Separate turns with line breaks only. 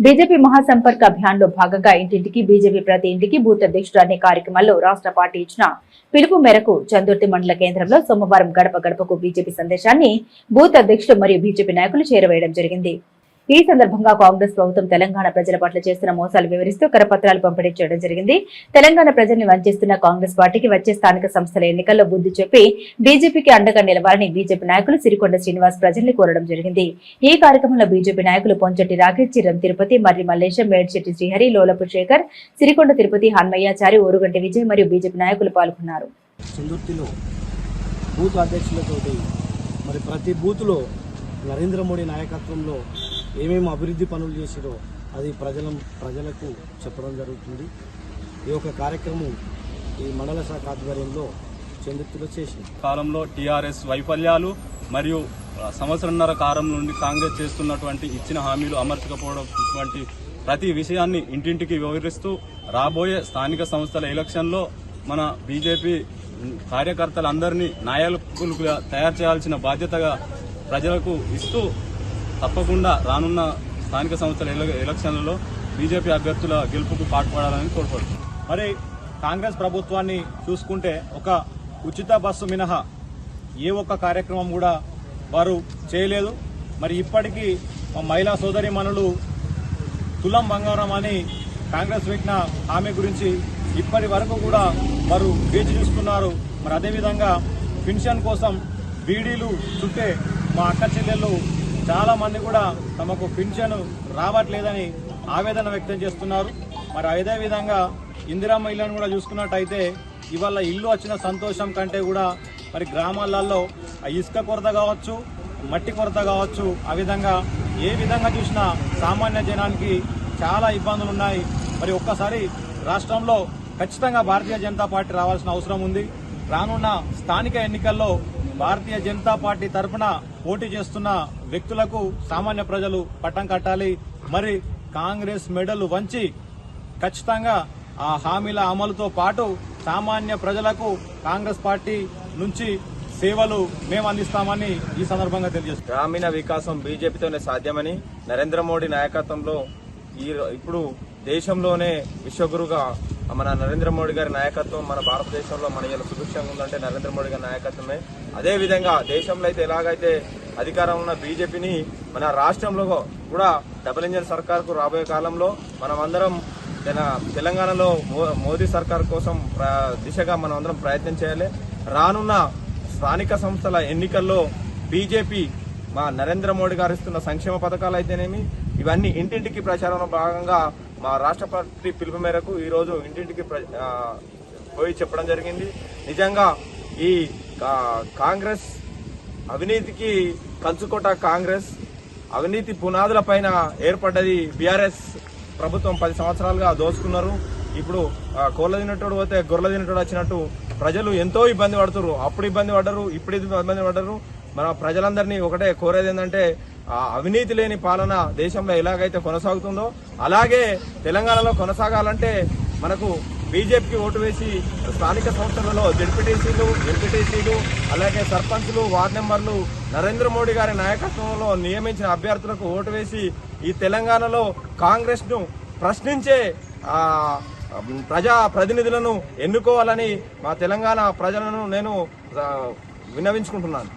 BJP మహాసంపర్క్ Abhiyan లో భాగంగా ఇంటింటికి బీజేపీ ప్రతి ఇంటికి బూత్ అధ్యక్షుడు అనే కార్యక్రమంలో రాష్ట్ర పార్టీ ఇచ్చిన పిలుపు మేరకు చందుర్తి మండల కేంద్రంలో సోమవారం గడప గడపకు బీజేపీ సందేశాన్ని బూత్ అధ్యక్షుడు మరియు బీజేపీ నాయకులు చేరవేయడం జరిగింది. ఈ సందర్భంగా కాంగ్రెస్ ప్రభుత్వం తెలంగాణ ప్రజల పట్ల చేస్తున్న మోసాలు వివరిస్తూ కరపత్రాలు పంపిణీ చేయడం జరిగింది. తెలంగాణ ప్రజల్ని వంచిస్తున్న కాంగ్రెస్ పార్టీకి వచ్చే స్థానిక సంస్థల ఎన్నికల్లో బుద్ధి చెప్పి బీజేపీకి అండగా నిలవాలని బీజేపీ నాయకులు సిరికొండ శ్రీనివాస్ ప్రజల్ని కోరడం జరిగింది. ఈ కార్యక్రమంలో బీజేపీ నాయకులు పొంచెట్టి రాకేష్, చిరం తిరుపతి, మర్రి మల్లేశం, మేడ్చెట్టి శ్రీహరి, లోలపు శేఖర్, సిరికొండ తిరుపతి, హన్మయ్యాచారి, ఊరుగంటి విజయ్ మరియు బీజేపీ నాయకులు పాల్గొన్నారు.
ప్రతి బూత్లో నరేంద్ర మోడీ నాయకత్వంలో ఏమేమి అభివృద్ధి పనులు చేసిరో అది ప్రజలకు చెప్పడం జరుగుతుంది. ఈ యొక్క కార్యక్రమం ఈ మండల శాఖ ఆధ్వర్యంలో చందుర్తిలో చేసింది.
కాలంలో టీఆర్ఎస్ వైఫల్యాలు మరియు సంవత్సరంన్నర కాలం నుండి కాంగ్రెస్ చేస్తున్నటువంటి ఇచ్చిన హామీలు అమర్చకపోవడం వంటి ప్రతి విషయాన్ని ఇంటింటికి వివరిస్తూ రాబోయే స్థానిక సంస్థల ఎలక్షన్లో మన బీజేపీ కార్యకర్తలందరినీ నాయకులుగా తయారు చేయాల్సిన బాధ్యతగా ప్రజలకు ఇస్తూ తప్పకుండా రానున్న స్థానిక సంస్థల ఎలక్షన్లలో బీజేపీ అభ్యర్థుల గెలుపుకు పాటుపడాలని కోరుకుంటున్నాం.
మరి కాంగ్రెస్ ప్రభుత్వాన్ని చూసుకుంటే ఒక ఉచిత బస్సు మినహా ఏ ఒక్క కార్యక్రమం కూడా వారు చేయలేదు. మరి ఇప్పటికీ మహిళా సోదరీమణులు తులం బంగారం అని కాంగ్రెస్ పెట్టిన హామీ గురించి ఇప్పటి వరకు కూడా వారు వేచి చూస్తున్నారు. మరి అదేవిధంగా పెన్షన్ కోసం బీడీలు చుట్టే మా అక్క చెల్లెళ్ళు చాలా మంది కూడా తమకు పెన్షన్ రావట్లేదని ఆవేదన వ్యక్తం చేస్తున్నారు. మరి అదేవిధంగా ఇందిరమ్మ ఇళ్లను కూడా చూసుకున్నట్టయితే ఇవాళ ఇల్లు వచ్చిన సంతోషం కంటే కూడా మరి గ్రామాలలో ఇసుక కొరత కావచ్చు, మట్టి కొరత కావచ్చు, ఆ విధంగా ఏ విధంగా చూసినా సామాన్య జనానికి చాలా ఇబ్బందులు ఉన్నాయి. మరి ఒక్కసారి రాష్ట్రంలో ఖచ్చితంగా భారతీయ జనతా పార్టీ రావాల్సిన అవసరం ఉంది. రానున్న స్థానిక ఎన్నికల్లో భారతీయ జనతా పార్టీ తరఫున పోటీ చేస్తున్న వ్యక్తులకు సామాన్య ప్రజలు పట్టం కట్టాలి. మరి కాంగ్రెస్ మెడలు వంచి ఖచ్చితంగా ఆ హామీల అమలుతో పాటు సామాన్య ప్రజలకు కాంగ్రెస్ పార్టీ నుంచి సేవలు మేము అందిస్తామని ఈ సందర్భంగా తెలియజేస్తాం.
గ్రామీణ వికాసం బీజేపీతోనే సాధ్యమని నరేంద్ర మోడీ నాయకత్వంలో ఇప్పుడు దేశంలోనే విశ్వగురుగా మన నరేంద్ర మోడీ గారి నాయకత్వం మన భారతదేశంలో మన ఇలా సుభిక్షంగా ఉందంటే నరేంద్ర మోడీ గారి నాయకత్వమే. అదేవిధంగా దేశంలో అయితే ఎలాగైతే అధికారం ఉన్న బీజేపీని మన రాష్ట్రంలో కూడా డబుల్ ఇంజన్ సర్కార్కు రాబోయే కాలంలో మనమందరం తెలంగాణలో మోదీ సర్కార్ కోసం దిశగా మనం అందరం ప్రయత్నం చేయాలి. రానున్న స్థానిక సంస్థల ఎన్నికల్లో బీజేపీ మా నరేంద్ర మోడీ గారు ఇస్తున్న సంక్షేమ పథకాలు అయితేనేమి ఇవన్నీ ఇంటింటికి ప్రచారంలో భాగంగా మా రాష్ట్ర పార్టీ పిలుపు మేరకు ఈరోజు ఇంటింటికి పోయి చెప్పడం జరిగింది. నిజంగా ఈ కాంగ్రెస్ అవినీతికి కంచుకోట కాంగ్రెస్ అవినీతి పునాదుల పైన ఏర్పడ్డది. బీఆర్ఎస్ ప్రభుత్వం 10 సంవత్సరాలుగా దోచుకున్నారు. ఇప్పుడు కోళ్ళ తినటోడు పోతే గొర్రెల తినటోడు వచ్చినట్టు ప్రజలు ఎంతో ఇబ్బంది పడుతున్నారు. అప్పుడు ఇబ్బంది పడ్డరు, ఇప్పుడు ఇబ్బంది పడ్డరు. మన ప్రజలందరినీ ఒకటే కోరేది ఏంటంటే అవినీతి లేని పాలన దేశంలో ఎలాగైతే కొనసాగుతుందో అలాగే తెలంగాణలో కొనసాగాలంటే మనకు బీజేపీకి ఓటు వేసి స్థానిక సంస్థలలో ఎంపీటీసీలు అలాగే సర్పంచ్లు, వార్డు మెంబర్లు నరేంద్ర మోడీ గారి నాయకత్వంలో నియమించిన అభ్యర్థులకు ఓటు వేసి ఈ తెలంగాణలో కాంగ్రెస్ ను ప్రశ్నించే ప్రజా ప్రతినిధులను ఎన్నుకోవాలని మా తెలంగాణ ప్రజలను నేను విన్నవించుకుంటున్నాను.